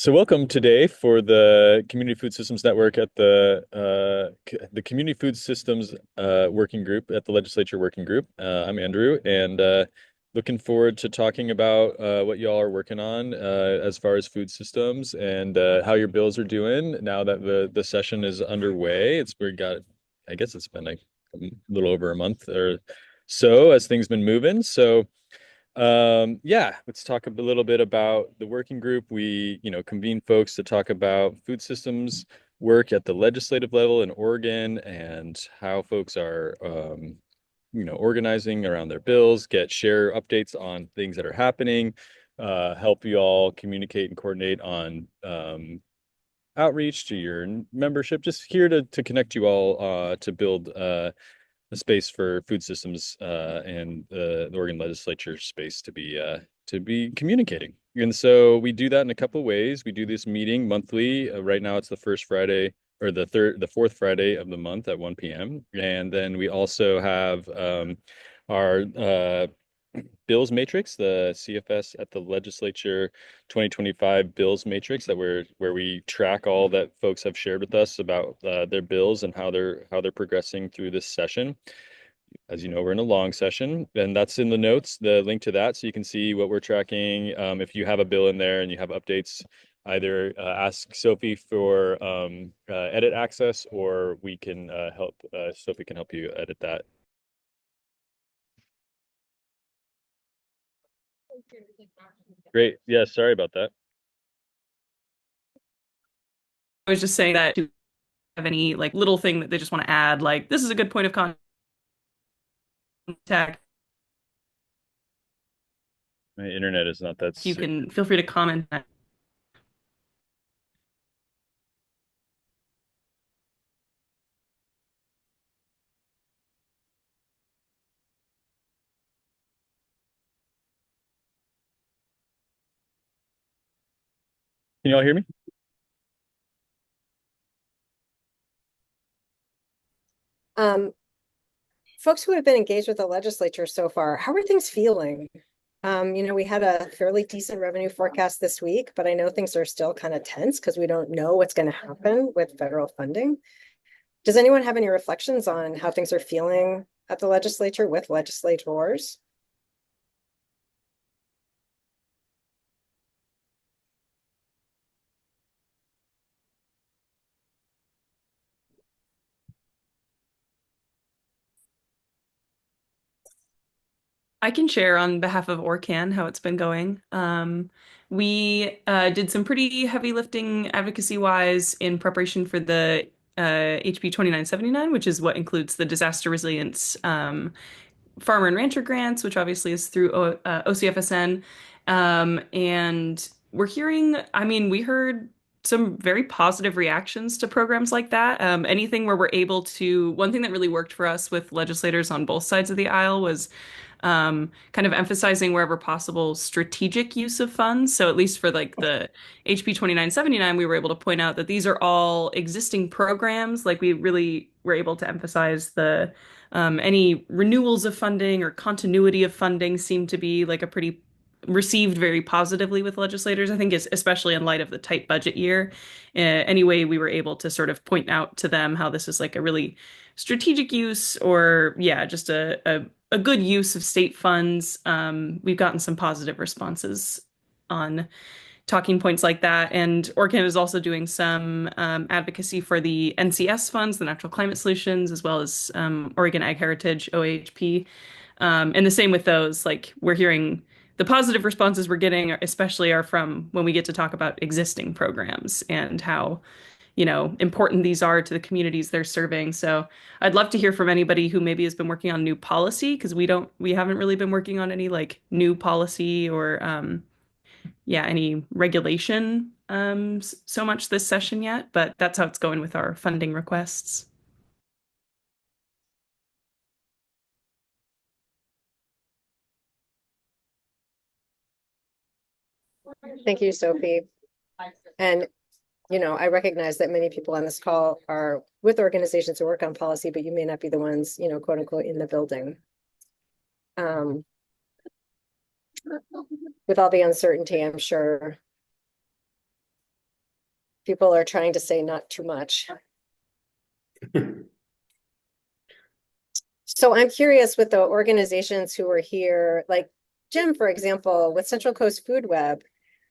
So welcome today for the Community Food Systems Network at the Community Food Systems Working Group at the Legislature Working Group. I'm Andrew, and looking forward to talking about what y'all are working on as far as food systems and how your bills are doing now that the session is underway. I guess it's been like a little over a month or so as things been moving. So. Yeah, let's talk a little bit about the working group. We, convene folks to talk about food systems work at the legislative level in Oregon and how folks are, organizing around their bills, share updates on things that are happening, help you all communicate and coordinate on outreach to your membership. Just here to connect you all to build a space for food systems and the Oregon legislature space to be communicating. And so we do that in a couple of ways. We do this meeting monthly. Right now it's the first Friday or the fourth Friday of the month at 1 p.m. And then we also have our bills matrix, the CFS at the legislature 2025 bills matrix where we track all that folks have shared with us about their bills and how they're progressing through this session. As you know, we're in a long session, and that's in the notes, the link to that, so you can see what we're tracking. If you have a bill in there and you have updates, either ask Sophie for edit access, or we can help. Sophie can help you edit that. Great. Yeah, sorry about that. I was just saying that do you have any like little thing that they just want to add, like this is a good point of contact, My internet is not that you sick. can feel free to comment. Can you all hear me? Um, Folks who have been engaged with the legislature so far, how are things feeling? We had a fairly decent revenue forecast this week, but I know things are still kind of tense because we don't know what's going to happen with federal funding. Does anyone have any reflections on how things are feeling at the legislature with legislators? I can share on behalf of ORCAN how it's been going. We did some pretty heavy lifting advocacy wise in preparation for the HB 2979, which is what includes the disaster resilience farmer and rancher grants, which obviously is through OCFSN. And we're hearing, I mean, we heard some very positive reactions to programs like that. Anything where we're able to, one thing that really worked for us with legislators on both sides of the aisle was kind of emphasizing wherever possible strategic use of funds. So at least for like the HB 2979, we were able to point out that these are all existing programs. Like we really were able to emphasize the any renewals of funding or continuity of funding seem to be like a pretty received very positively with legislators. I think is especially in light of the tight budget year. Anyway, we were able to sort of point out to them how this is like a really strategic use or yeah, just a good use of state funds. We've gotten some positive responses on talking points like that. And Orkin is also doing some advocacy for the NCS funds, the Natural Climate Solutions, as well as Oregon Ag Heritage, OAHP. And the same with those, like we're hearing the positive responses we're getting, especially are from when we get to talk about existing programs and how, important these are to the communities they're serving. So I'd love to hear from anybody who maybe has been working on new policy because we haven't really been working on any like new policy or yeah, any regulation so much this session yet, but that's how it's going with our funding requests. Thank you, Sophie. And, I recognize that many people on this call are with organizations who work on policy, but you may not be the ones, quote unquote, in the building. Um, with all the uncertainty, I'm sure People are trying to say not too much. So I'm curious with the organizations who are here, like Jim, for example, with Central Coast Food Web,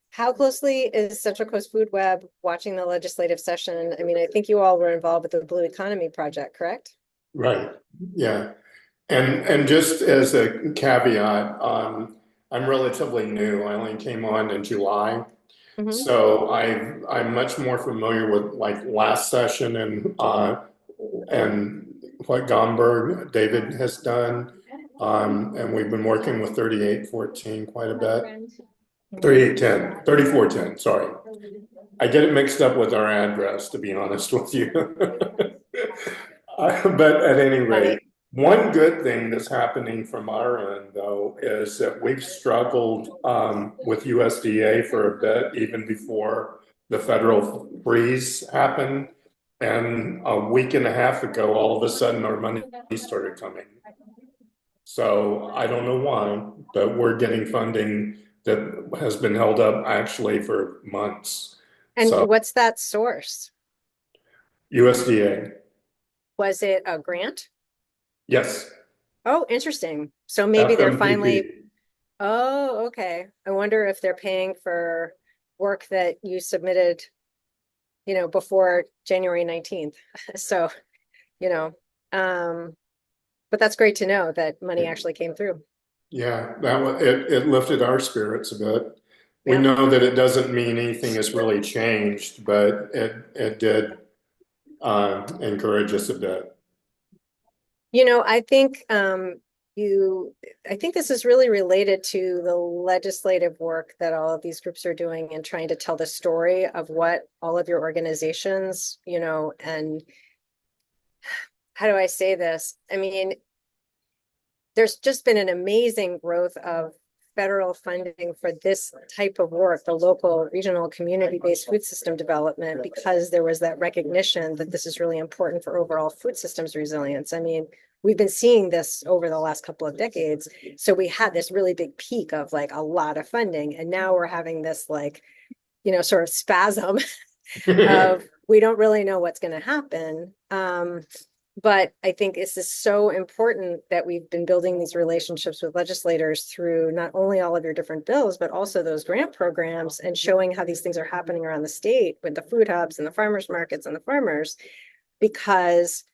how closely is Central Coast Food Web watching the legislative session? I mean, I think you all were involved with the Blue Economy Project, correct? Right. Yeah. And just as a caveat, I'm relatively new. I only came on in July. Mhm. So I'm much more familiar with like last session and what Gomberg David has done. And we've been working with 3814 quite a bit. 3810, 3410, sorry. I get it mixed up with our address, to be honest with you. But at any Funny. rate, one good thing that's happening from our end, though, is that we've struggled with USDA for a bit, even before the federal freeze happened. And a week and a half ago, all of a sudden, our money started coming. So I don't know why, but we're getting funding that has been held up actually for months. And So what's that source? USDA, Was it a grant? yes, Oh, interesting. So maybe they're finally, FMPP. oh, okay. I wonder if they're paying for work that you submitted, before January 19th. So, you know, but that's great to know that money actually came through. Yeah, it lifted our spirits a bit. We Yeah. know that it doesn't mean anything has really changed, but it did encourage us a bit. I think I think this is really related to the legislative work that all of these groups are doing and trying to tell the story of what all of your organizations, and how do I say this? I mean, there's just been an amazing growth of federal funding for this type of work, the local, regional, community-based food system development, because there was that recognition that this is really important for overall food systems resilience. I mean, we've been seeing this over the last couple of decades. So we had this really big peak of like a lot of funding, and now we're having this like, sort of spasm of we don't really know what's going to happen. But I think it's just so important that we've been building these relationships with legislators through not only all of your different bills, but also those grant programs and showing how these things are happening around the state with the food hubs and the farmers markets and the farmers, because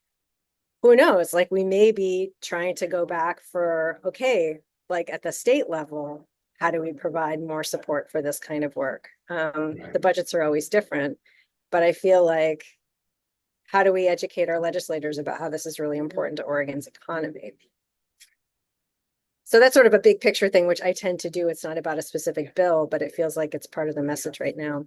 who knows, like we may be trying to go back for, okay, like at the state level, how do we provide more support for this kind of work? The budgets are always different, but I feel like how do we educate our legislators about how this is really important to Oregon's economy? So that's sort of a big picture thing, which I tend to do. It's not about a specific bill, but it feels like it's part of the message right now.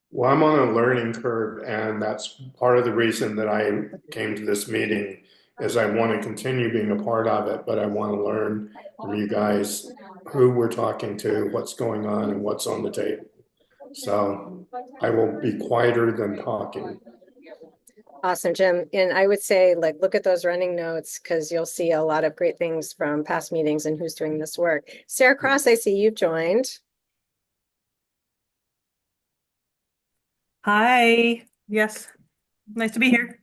Well, I'm on a learning curve, and that's part of the reason that I came to this meeting is I want to continue being a part of it, but I want to learn from you guys who we're talking to, what's going on, and what's on the table. So I will be quieter than talking. Awesome, Jim. And I would say, like, look at those running notes because you'll see a lot of great things from past meetings and who's doing this work. Sarah Cross, I see you've joined. Hi. Yes. Nice to be here.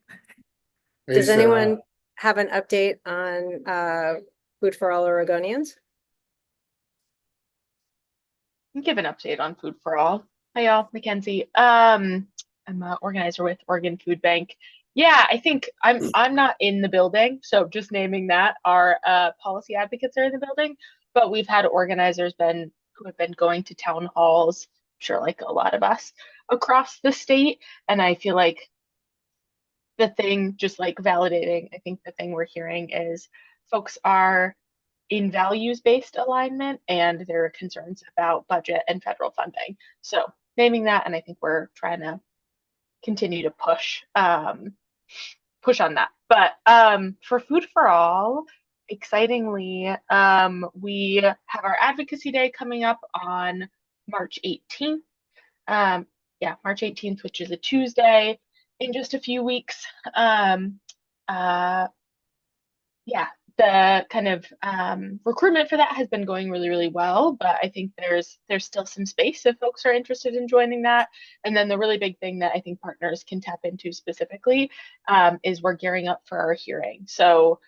Hey, Does Sarah. anyone have an update on Food for All Oregonians? Give an update on Food for All. Hi y'all, Mackenzie. I'm an organizer with Oregon Food Bank. Yeah, I think I'm not in the building, so just naming that our policy advocates are in the building, but we've had organizers who have been going to town halls, I'm sure like a lot of us across the state, and I feel like the thing just like validating, I think the thing we're hearing is folks are in values-based alignment and there are concerns about budget and federal funding. So naming that, and I think we're trying to continue to push on that. But for Food for All, excitingly, we have our Advocacy Day coming up on March 18th. Yeah, March 18th, which is a Tuesday in just a few weeks. Yeah, the kind of recruitment for that has been going really, really well, but I think there's still some space if folks are interested in joining that. And then the really big thing that I think partners can tap into specifically is we're gearing up for our hearing. So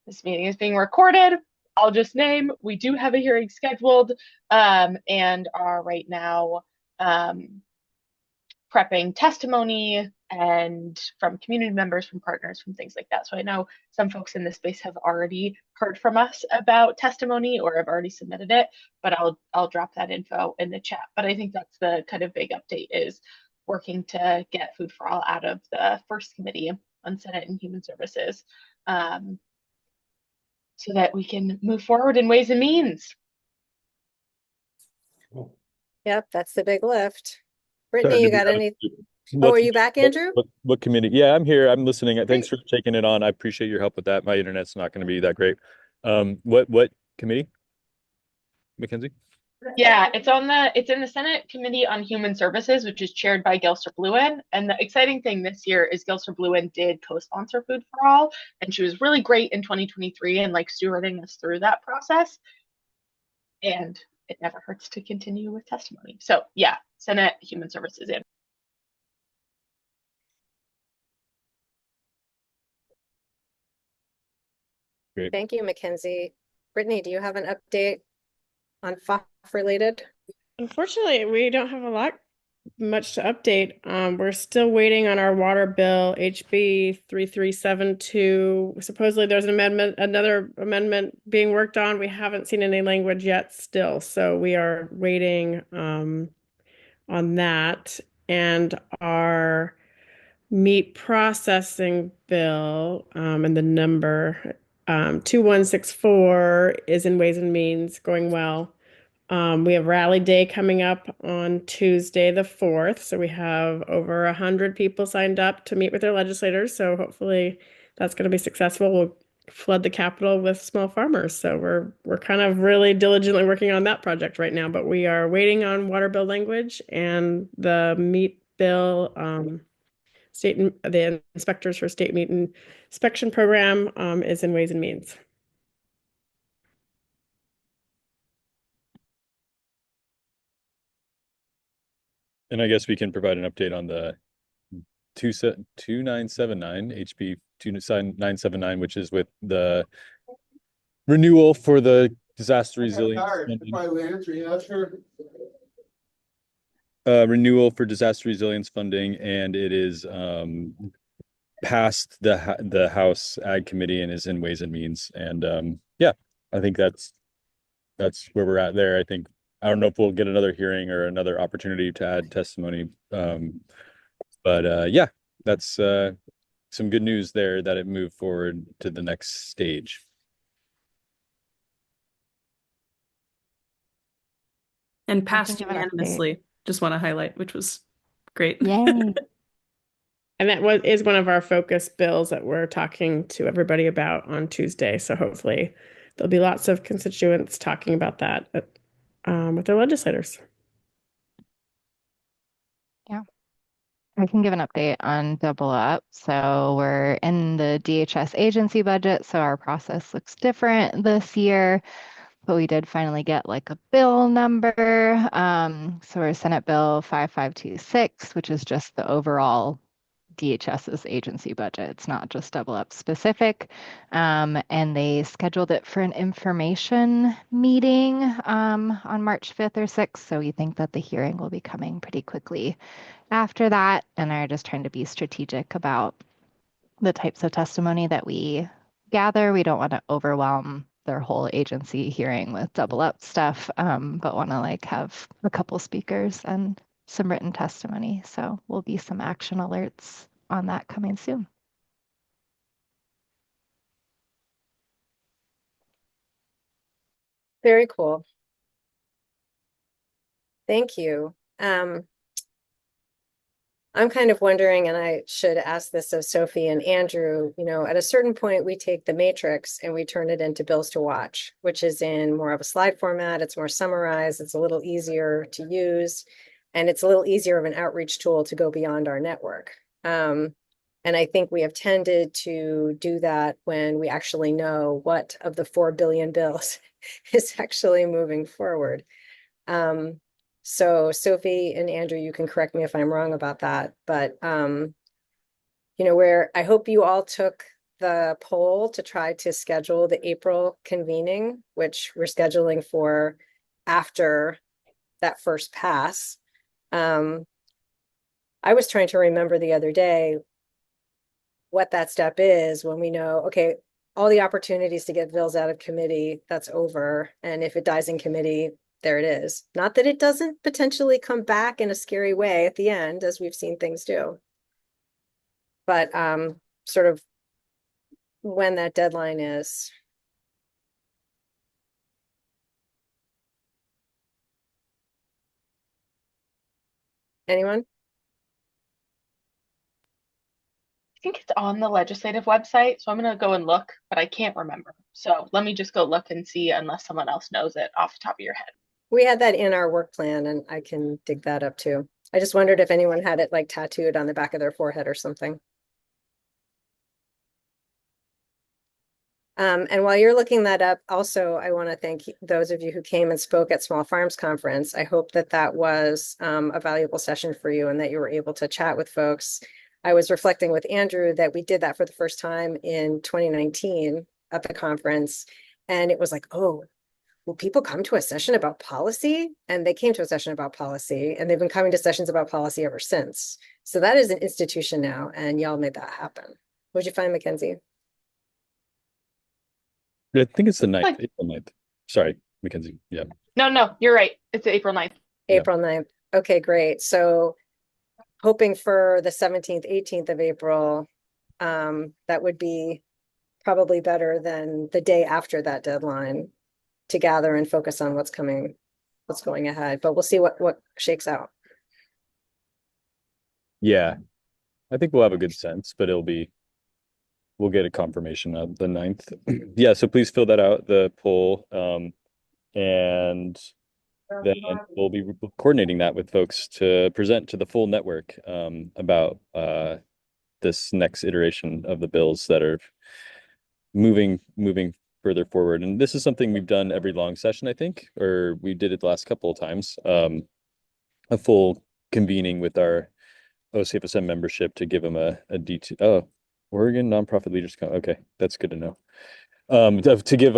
this meeting is being recorded. I'll just name, we do have a hearing scheduled and are right now prepping testimony and from community members, from partners, from things like that. So I know some folks in this space have already heard from us about testimony or have already submitted it, but I'll drop that info in the chat. But I think that's the kind of big update, is working to get Food for All out of the first committee on Senate and Human Services so that we can move forward in Ways and Means. Yep, that's the big lift. Brittany, you got any? Oh, are you back, Andrew? What committee? Yeah, I'm here. I'm listening. Thanks for taking it on. I appreciate your help with that. My internet's not going to be that great. What committee, Mackenzie? Yeah, it's in the Senate Committee on Human Services, which is chaired by Gilster Bluen. And the exciting thing this year is Gilster Bluen did co-sponsor Food for All, and she was really great in 2023 and like stewarding us through that process. And it never hurts to continue with testimony. So yeah, Senate Human Services in. Great. Thank you, Mackenzie. Brittany, do you have an update on FOF related? Unfortunately, we don't have much to update. We're still waiting on our water bill, HB 3372. Supposedly there's another amendment being worked on. We haven't seen any language yet still, so we are waiting on that. And our meat processing bill, and the number 2164 is in Ways and Means, going well. We have Rally Day coming up on Tuesday, the 4th. So we have over 100 people signed up to meet with their legislators. So hopefully that's going to be successful. We'll flood the Capitol with small farmers. So we're kind of really diligently working on that project right now. But we are waiting on water bill language, and the meat bill, the inspectors for state meat inspection program is in Ways and Means. And I guess we can provide an update on the 2979 HB 2979, which is with the renewal for the disaster resilience funding. Renewal for disaster resilience funding, and it is passed the House Ag Committee and is in Ways and Means. And yeah, I think that's where we're at there. I don't know if we'll get another hearing or another opportunity to add testimony. But yeah, that's some good news there that it moved forward to the next stage. And passed unanimously. Just want to highlight, which was great. Yay. And that is one of our focus bills that we're talking to everybody about on Tuesday. So hopefully there'll be lots of constituents talking about that with their legislators. Yeah. I can give an update on Double Up. So we're in the DHS agency budget, so our process looks different this year. But we did finally get like a bill number. So we're Senate Bill 5526, which is just the overall DHS's agency budget. It's not just Double Up specific. And they scheduled it for an information meeting on March 5th or 6th. So we think that the hearing will be coming pretty quickly after that. And are just trying to be strategic about the types of testimony that we gather. We don't want to overwhelm their whole agency hearing with Double Up stuff, but want to like have a couple speakers and some written testimony. So will be some action alerts on that coming soon. Very cool. Thank you. I'm kind of wondering, and I should ask this of Sophie and Andrew, at a certain point, we take the matrix and we turn it into bills to watch, which is in more of a slide format. It's more summarized. It's a little easier to use, and it's a little easier of an outreach tool to go beyond our network. And I think we have tended to do that when we actually know what of the 4 billion bills is actually moving forward. So Sophie and Andrew, you can correct me if I'm wrong about that, but where I hope you all took the poll to try to schedule the April convening, which we're scheduling for after that first pass. I was trying to remember the other day what that step is when we know, okay, all the opportunities to get bills out of committee, that's over. And if it dies in committee, there it is. Not that it doesn't potentially come back in a scary way at the end, as we've seen things do. But sort of when that deadline is. Anyone? I think it's on the legislative website, so I'm gonna go and look, but I can't remember. So let me just go look and see unless someone else knows it off the top of your head. We had that in our work plan, and I can dig that up too. I just wondered if anyone had it like tattooed on the back of their forehead or something. And while you're looking that up, also, I want to thank those of you who came and spoke at Small Farms Conference. I hope that that was a valuable session for you and that you were able to chat with folks. I was reflecting with Andrew that we did that for the first time in 2019 at the conference. And it was like, oh, will people come to a session about policy? And they came to a session about policy, and they've been coming to sessions about policy ever since. So that is an institution now, and y'all made that happen. What'd you find, Mackenzie? I think it's the 9th, Like, April 9th. Sorry, Mackenzie. Yeah. no, you're right. It's April 9th. April 9th. Okay, great. So hoping for the 17th, 18th of April, that would be probably better than the day after that deadline to gather and focus on what's going ahead. But we'll see what shakes out. Yeah. I think we'll have a good sense, but we'll get a confirmation of the 9th. Yeah, so please fill that out, the poll. And then we'll be coordinating that with folks to present to the full network about this next iteration of the bills that are moving further forward. And this is something we've done every long session, I think, or we did it the last couple of times. A full convening with our OCFSN membership to give them a detail. Oh, Oregon Nonprofit Leaders. Okay, that's good to know. To give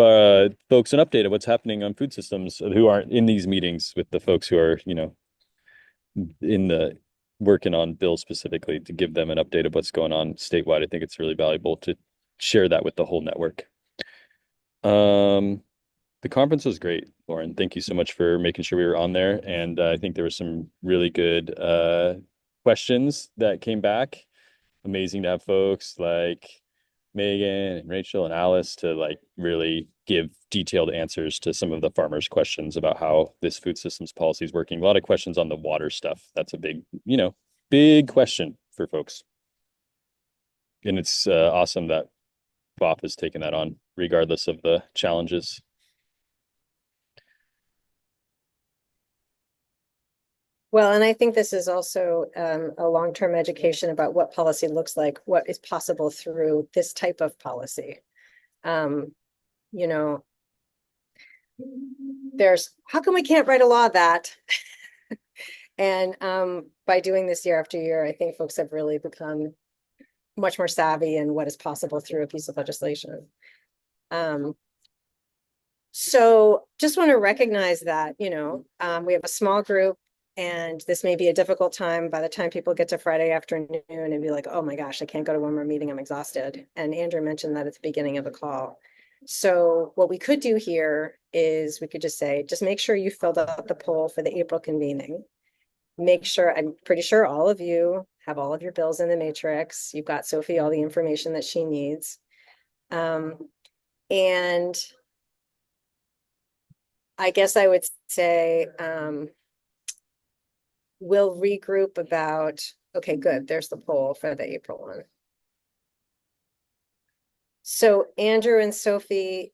folks an update of what's happening on food systems who aren't in these meetings with the folks who are, in the working on bills specifically, to give them an update of what's going on statewide. I think it's really valuable to share that with the whole network. The conference was great, Lauren. Thank you so much for making sure we were on there. And I think there were some really good questions that came back. Amazing to have folks like Megan and Rachel and Alice to like really give detailed answers to some of the farmers' questions about how this food systems policy is working. A lot of questions on the water stuff. That's a big question for folks. And it's awesome that BOP has taken that on, regardless of the challenges. Well, and I think this is also a long-term education about what policy looks like, what is possible through this type of policy. There's how come we can't write a law that? And by doing this year after year, I think folks have really become much more savvy in what is possible through a piece of legislation. So just want to recognize that, we have a small group, and this may be a difficult time by the time people get to Friday afternoon and be like, oh my gosh, I can't go to one more meeting, I'm exhausted. And Andrew mentioned that at the beginning of the call. So what we could do here is we could just say, just make sure you filled out the poll for the April convening. Make sure, I'm pretty sure all of you have all of your bills in the matrix. You've got Sophie all the information that she needs. And I guess I would say, we'll regroup about, okay, good, there's the poll for the April one. So Andrew and Sophie,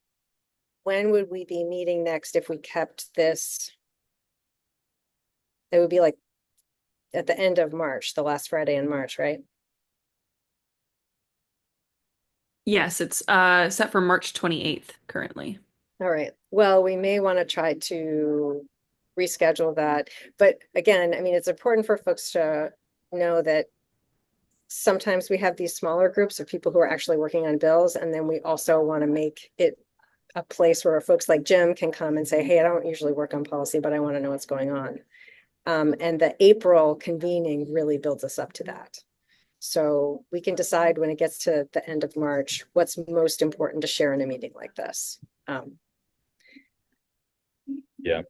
when would we be meeting next if we kept this? It would be like at the end of March, the last Friday in March, right? Yes, it's set for March 28th currently. All right. Well, we may want to try to reschedule that. But again, I mean, it's important for folks to know that sometimes we have these smaller groups of people who are actually working on bills. And then we also want to make it a place where folks like Jim can come and say, hey, I don't usually work on policy, but I want to know what's going on. And the April convening really builds us up to that. So we can decide when it gets to the end of March, what's most important to share in a meeting like this. Yeah.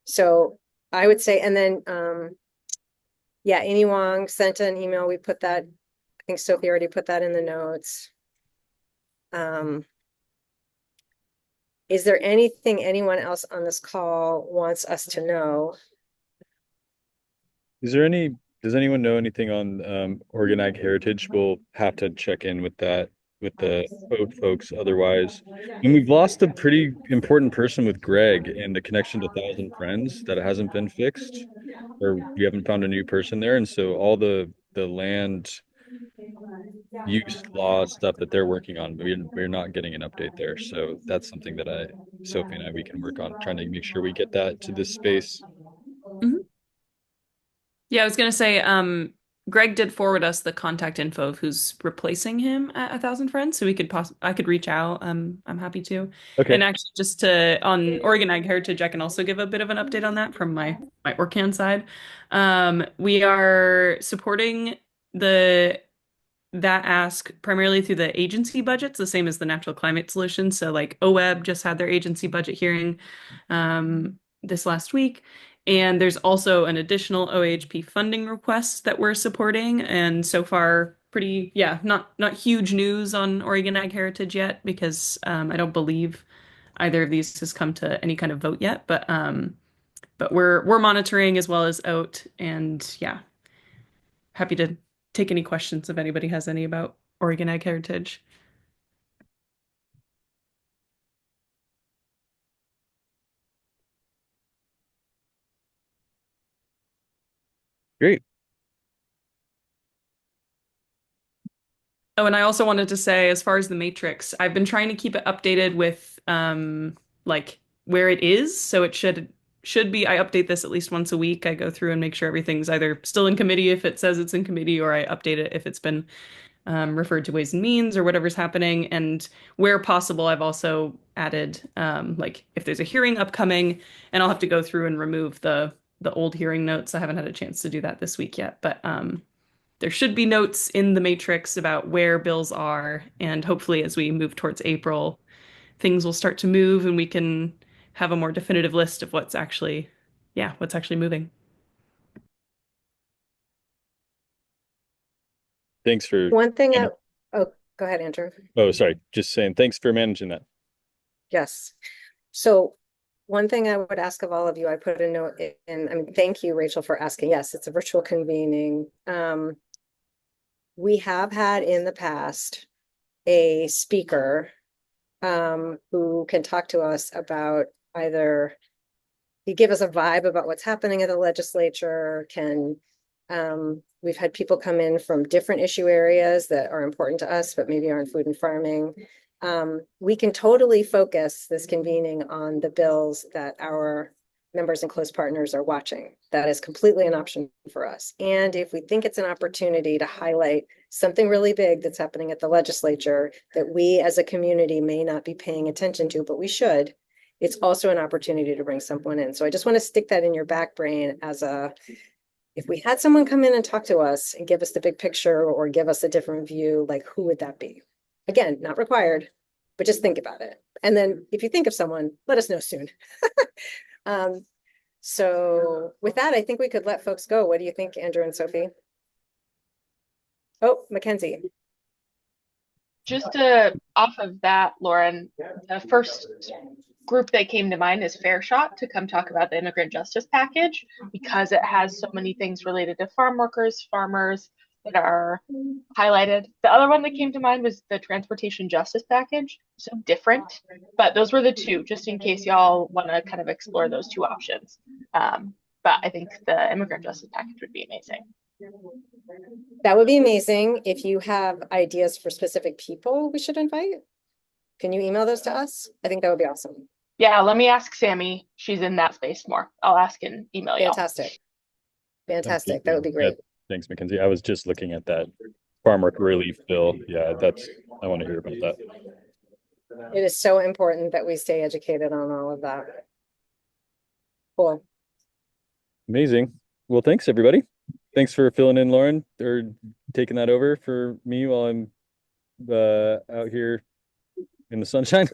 So I would say, and then, yeah, Amy Wong sent an email. We put that, I think Sophie already put that in the notes. Is there anything anyone else on this call wants us to know? Does anyone know anything on Oregon Ag Heritage? We'll have to check in with that with the code folks otherwise. And we've lost a pretty important person with Greg and the connection to Thousand Friends that hasn't been fixed, or we haven't found a new person there. And so all the land use law stuff that they're working on, we're not getting an update there. So that's something that Sophie and I, we can work on trying to make sure we get that to this space. Mhm. Yeah, I was gonna say, Greg did forward us the contact info of who's replacing him at A Thousand Friends, so we could I could reach out. I'm happy to. Okay. And actually, just to on Oregon Ag Heritage, I can also give a bit of an update on that from my Orcan side. We are supporting the that ask primarily through the agency budgets, the same as the Natural Climate Solution. So like OWEB just had their agency budget hearing this last week. And there's also an additional OHP funding request that we're supporting. And so far, pretty, yeah, not huge news on Oregon Ag Heritage yet, because I don't believe either of these has come to any kind of vote yet. But we're monitoring as well as OAT, and yeah, happy to take any questions if anybody has any about Oregon Ag Heritage. Great. Oh, and I also wanted to say, as far as the Matrix, I've been trying to keep it updated with like where it is. So it should be, I update this at least once a week. I go through and make sure everything's either still in committee if it says it's in committee, or I update it if it's been referred to Ways and Means or whatever's happening. And where possible, I've also added like if there's a hearing upcoming, and I'll have to go through and remove the old hearing notes. I haven't had a chance to do that this week yet, but there should be notes in the matrix about where bills are, and hopefully as we move towards April, things will start to move and we can have a more definitive list of what's actually moving. Thanks for One thing oh, go ahead, Andrew. Oh, sorry. Just saying thanks for managing that. Yes. So one thing I would ask of all of you, I put a note in, I mean, thank you, Rachel, for asking. Yes, it's a virtual convening. We have had in the past a speaker who can talk to us about either he give us a vibe about what's happening at the legislature, we've had people come in from different issue areas that are important to us, but maybe aren't food and farming. We can totally focus this convening on the bills that our members and close partners are watching. That is completely an option for us. And if we think it's an opportunity to highlight something really big that's happening at the legislature that we as a community may not be paying attention to, but we should, it's also an opportunity to bring someone in. So I just want to stick that in your back brain as if we had someone come in and talk to us and give us the big picture or give us a different view, like who would that be? Again, not required, but just think about it. And then if you think of someone, let us know soon. So with that, I think we could let folks go. What do you think, Andrew and Sophie? Oh, Mackenzie. Just off of that, Lauren, the first group that came to mind is Fair Shot to come talk about the immigrant justice package, because it has so many things related to farm workers, farmers that are highlighted. The other one that came to mind was the transportation justice package. So different, but those were the two, just in case y'all want to kind of explore those two options. But I think the immigrant justice package would be amazing. That would be amazing. If you have ideas for specific people we should invite, can you email those to us? I think that would be awesome. Yeah, let me ask Sammy. She's in that space more. I'll ask and email y'all. Fantastic. Fantastic. That would be Yeah, great. thanks, Mackenzie. I was just looking at that farmer relief bill. Yeah, I want to hear about that. It is so important that we stay educated on all of that. Cool. Amazing. Well, thanks everybody. Thanks for filling in, Lauren, or taking that over for me while I'm out here in the sunshine.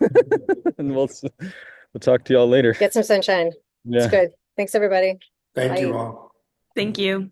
And we'll talk to y'all later. Get some sunshine. Yeah. It's good. Thanks, everybody. Thank you Bye. all. Thank you.